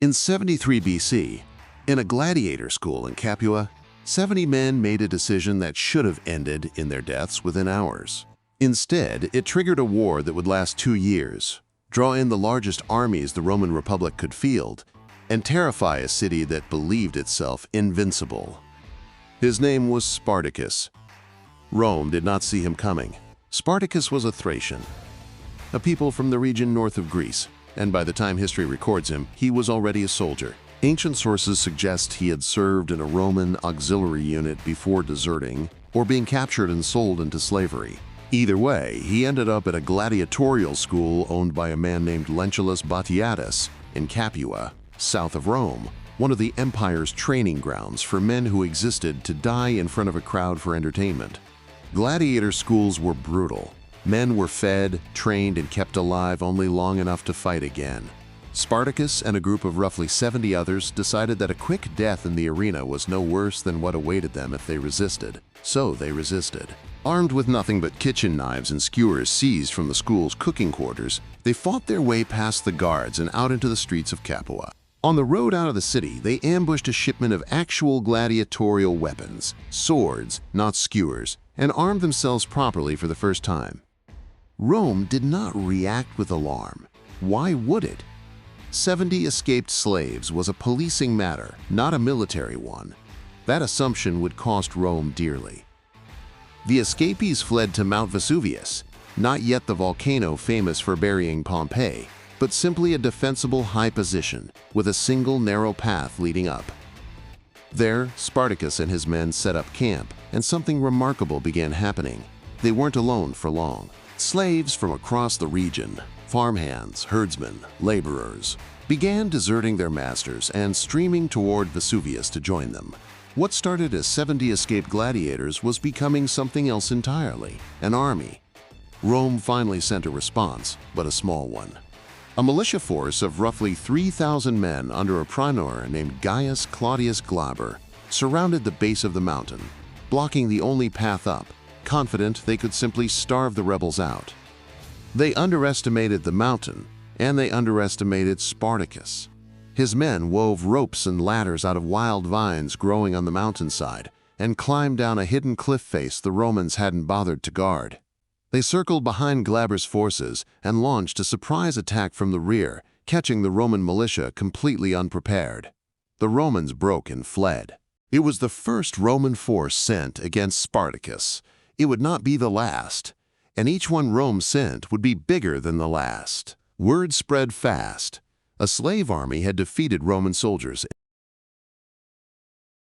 In 73 BC, in a gladiator school in Capua, 70 men made a decision that should have ended in their deaths within hours. Instead, it triggered a war that would last 2 years, draw in the largest armies the Roman Republic could field, and terrify a city that believed itself invincible. His name was Spartacus. Rome did not see him coming. Spartacus was a Thracian, a people from the region north of Greece, and by the time history records him, he was already a soldier. Ancient sources suggest he had served in a Roman auxiliary unit before deserting or being captured and sold into slavery. Either way, he ended up at a gladiatorial school owned by a man named Lentulus Batiatus in Capua, south of Rome, one of the empire's training grounds for men who existed to die in front of a crowd for entertainment. Gladiator schools were brutal. Men were fed, trained, and kept alive only long enough to fight again. Spartacus and a group of roughly 70 others decided that a quick death in the arena was no worse than what awaited them if they resisted. So they resisted. Armed with nothing but kitchen knives and skewers seized from the school's cooking quarters, they fought their way past the guards and out into the streets of Capua. On the road out of the city, they ambushed a shipment of actual gladiatorial weapons, swords, not skewers, and armed themselves properly for the first time. Rome did not react with alarm. Why would it? 70 escaped slaves was a policing matter, not a military one. That assumption would cost Rome dearly. The escapees fled to Mount Vesuvius, not yet the volcano famous for burying Pompeii, but simply a defensible high position with a single narrow path leading up. There, Spartacus and his men set up camp, and something remarkable began happening. They weren't alone for long. Slaves from across the region, farmhands, herdsmen, laborers, began deserting their masters and streaming toward Vesuvius to join them. What started as 70 escaped gladiators was becoming something else entirely, an army. Rome finally sent a response, but a small one. A militia force of roughly 3,000 men under a praetor named Gaius Claudius Glaber surrounded the base of the mountain, blocking the only path up, confident they could simply starve the rebels out. They underestimated the mountain, and they underestimated Spartacus. His men wove ropes and ladders out of wild vines growing on the mountainside and climbed down a hidden cliff face the Romans hadn't bothered to guard. They circled behind Glaber's forces and launched a surprise attack from the rear, catching the Roman militia completely unprepared. The Romans broke and fled. It was the first Roman force sent against Spartacus. It would not be the last, and each one Rome sent would be bigger than the last. Word spread fast. A slave army had defeated Roman soldiers